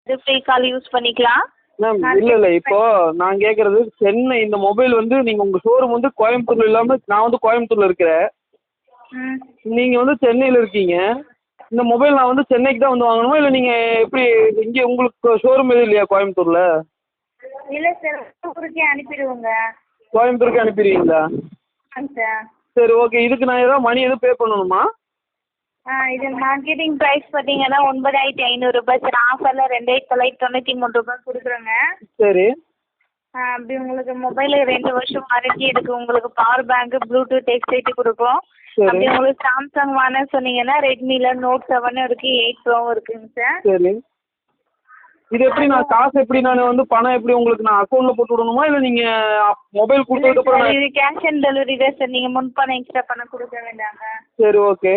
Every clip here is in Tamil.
இது ஃப்ரீ கால் யூஸ் பண்ணிக்கலாம். மேம் இல்லை இப்போ நான் கேட்குறது சென்னை இந்த மொபைல் வந்து நீங்கள் உங்கள் ஷோரூம் வந்து கோயம்புத்தூர்ல இல்லாமல் நான் வந்து கோயம்புத்தூரில் இருக்கிறேன். நீங்கள் வந்து சென்னையில் இருக்கீங்க. இந்த மொபைல் நான் வந்து சென்னைக்கு தான் வந்து வாங்கணுமா இல்லை நீங்கள் எப்படி இங்கே உங்களுக்கு ஷோரூம் எதுவும் இல்லையா கோயம்புத்தூரில்? இல்லை சார், ஊருக்கே அனுப்பிடுவோங்க. கோயம்புத்தூருக்கு அனுப்பிடுவீங்களா? ஆமாங்க சார். சரி ஓகே. இதுக்கு நான் ஏதாவது மணி எதுவும் பே பண்ணணுமா? இது மார்க்கெட்டிங் ப்ரைஸ் பார்த்தீங்கன்னா 9500 சார். ஆஃபரில் 2993 கொடுக்குறோங்க. சரி. அப்படி உங்களுக்கு மொபைலு 2 வருஷம் வாரண்டி இருக்குது. உங்களுக்கு பவர் பேங்க்கு, ப்ளூடூத் ஹெட்செட்டு கொடுப்போம். அப்படி உங்களுக்கு சாம்சங் வாங்க சொன்னீங்கன்னா ரெட்மியில் நோட் 7 இருக்குது, 8 ப்ரோவும் இருக்குங்க சார். சரி. இது எப்படி நான் காசு எப்படி நான் வந்து பணம் எப்படி உங்களுக்கு நான் அக்கௌண்ட்டில் போட்டு விடணுமா இல்லை நீங்கள் மொபைல் கொடுத்ததுக்கப்புறம்? இது கேஷ் ஆன் டெலிவரி தான் சார். நீங்கள் முன்பணம் எக்ஸ்ட்ரா பணம் கொடுக்க வேண்டாங்க. சரி ஓகே.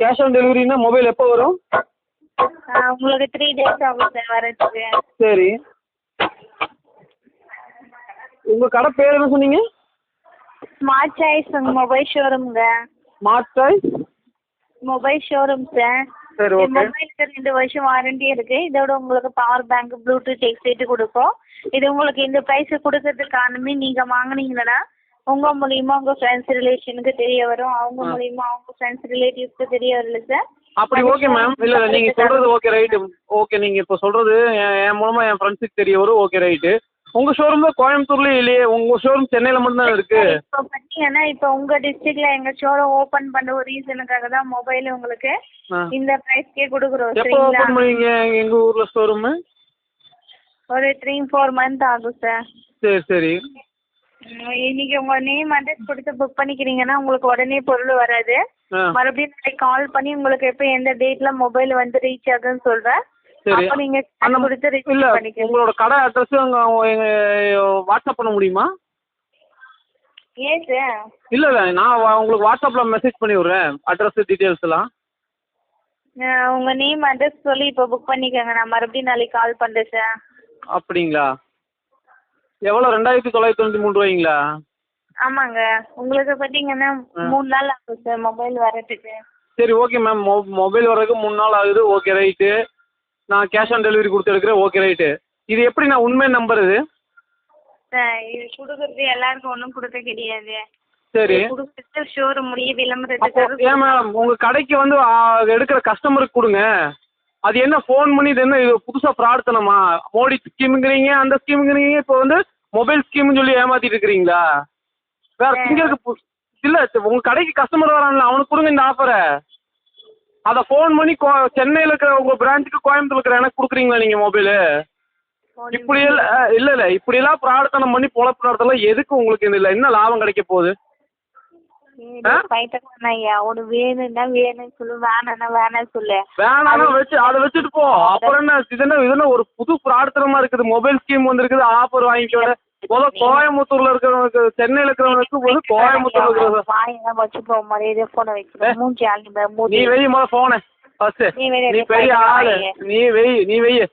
கேஷ் ஆன் டெலிவரினா மொபைல் எப்போ வரும்? உங்களுக்கு 3 days ஆகும் சார் வரதுக்கு. சரி. உங்கள் கடை பேர் என்ன சொன்னீங்க? ஸ்மார்ட் சாய்ஸ் மொபைல் ஷோரூம்ங்க. Smart choice mobile showroom sir. சரி ஓகே. மொபைலுக்கு 2 வருஷம் வாரண்டி இருக்குது. இதோட உங்களுக்கு பவர் பேங்க், ப்ளூடூத் ஹெட்செட்டு கொடுப்போம். இது உங்களுக்கு இந்த ப்ரைஸு கொடுக்கறதுக்கு காரணமே நீங்கள் வாங்கினீங்கன்னா உங்கள் மூலியமாக உங்கள் ஃப்ரெண்ட்ஸ் ரிலேஷனுக்கு தெரிய வரும். அவங்க மூலியமாக அவங்க ஃப்ரெண்ட்ஸ் ரிலேட்டிவ்ஸ்க்கு தெரிய வரல சார். அப்படி ஓகே மேம். இல்லை நீங்கள் சொல்கிறது ஓகே ரைட்டு. ஓகே நீங்கள் இப்போ சொல்கிறது என் மூலமாக என் ஃப்ரெண்ட்ஸுக்கு தெரிய வரும். Okay right. உங்கள் ஷோரூம் தான் கோயம்புத்தூர்லேயே இல்லையே, உங்கள் ஷோரூம் சென்னையில் மட்டும்தான் இருக்குது. இப்போ பார்த்தீங்கன்னா இப்போ உங்கள் டிஸ்ட்ரிக்டில் எங்கள் ஷோரூம் ஓப்பன் பண்ண ஒரு ரீசனுக்காக தான் மொபைல் உங்களுக்கு இந்த ப்ரைஸ்க்கே கொடுக்குறோம். எப்போ ஓப்பன் பண்ணுவீங்க எங்கள் ஊரில் ஷோரூமு? ஒரு 3-4 மந்த் ஆகும் சார். சரி சரி. இன்னைக்கு உங்கள் நேம் அட்ரஸ் கொடுத்து புக் பண்ணிக்கிறீங்கன்னா உங்களுக்கு உடனே பொருள் வராது. மறுபடியும் நாளைக்கு கால் பண்ணி உங்களுக்கு எப்போ எந்த டேட்டில் மொபைல் வந்து ரீச் ஆகுதுன்னு சொல்கிறேன். சரி. அப்போ நீங்கள் கொடுத்து ரீச் பண்ணிக்கலாம். உங்களோட கடை அட்ரஸ் வாட்ஸ்அப் பண்ண முடியுமா? ஏன் சார்? இல்லை நான் உங்களுக்கு வாட்ஸ்அப்பில் மெசேஜ் பண்ணி விட்றேன் அட்ரஸ் டீட்டெயில்ஸ் எல்லாம். உங்கள் நேம் அட்ரஸ் சொல்லி இப்போ புக் பண்ணிக்கோங்க. நான் மறுபடியும் நாளைக்கு கால் பண்ணுறேன் சார். அப்படிங்களா? எவ்வளோ 2993 ரூபாய்ங்களா? ஆமாங்க. உங்களுக்கு பார்த்தீங்கன்னா 3 நாள் ஆகும் சார் மொபைல் வரதுக்கு. சரி ஓகே மேம். மொபைல் வர்றதுக்கு 3 நாள் ஆகுது. Okay right. நான் கேஷ் ஆன் டெலிவரி கொடுத்து எடுக்கிறேன். Okay right. இது எப்படி நான் உண்மை நம்பர் இது? இது கொடுக்குறது எல்லாருக்கும் ஒன்றும் கொடுக்க கிடையாது. சரி. கொடுக்குறது ஷோரூம் முடிய விளம்பரத்துக்கு. ஏன் மேம் உங்கள் கடைக்கு வந்து எடுக்கிற கஸ்டமருக்கு கொடுங்க. அது என்ன ஃபோன் பண்ணி இது என்ன இது புதுசாக ஃப்ராட் தனமா? மோடி ஸ்கீமுங்கிறீங்க, அந்த ஸ்கீமுங்கிறீங்க, இப்போ வந்து மொபைல் ஸ்கீம்னு சொல்லி ஏமாற்றிட்டு இருக்கிறீங்களா? வேறு திங்கிறதுக்கு இல்லை. உங்கள் கடைக்கு கஸ்டமர் வரான்ல அவனுக்கு கொடுங்க இந்த ஆஃபரை. அதை ஃபோன் பண்ணி சென்னையில் இருக்கிற உங்கள் பிரான்ச்சுக்கு கோயம்புத்தூர் இருக்கிற எனக்கு கொடுக்குறீங்களா நீங்கள் மொபைலு? இப்படியெல்லாம் இல்லை இப்படியெல்லாம் ஃப்ராடுத்தனம் பண்ணி பொழப்பு நடத்தலாம் எதுக்கு உங்களுக்கு? இந்த இல்லை என்ன லாபம் கிடைக்க போகுது? ஒன்று வேணும்னா வேணும்னு சொல்லு, வேணாம்னா வேணாம்னு சொல்லு. வேணாம்னா வச்சு அதை வச்சுட்டு போ. அப்புறம் என்ன இது ஒரு புது ஃப்ராடுத்தனமா இருக்குது. மொபைல் ஸ்கீம் வந்திருக்குது. ஆஃபர் வாங்கிக்கோட கோயம்புத்தூர்ல இருக்கிறவனுக்கு, சென்னையில் இருக்கிறவனுக்கு வந்து கோயம்புத்தூர்ல இருக்கிற வாயெல்லாம் வச்சு போக மாதிரி போனை வைக்கணும். மூஞ்சி ஆளு நீ வெய் போனை ஃபர்ஸ்ட். நீ பெரிய ஆளு. நீ வெய்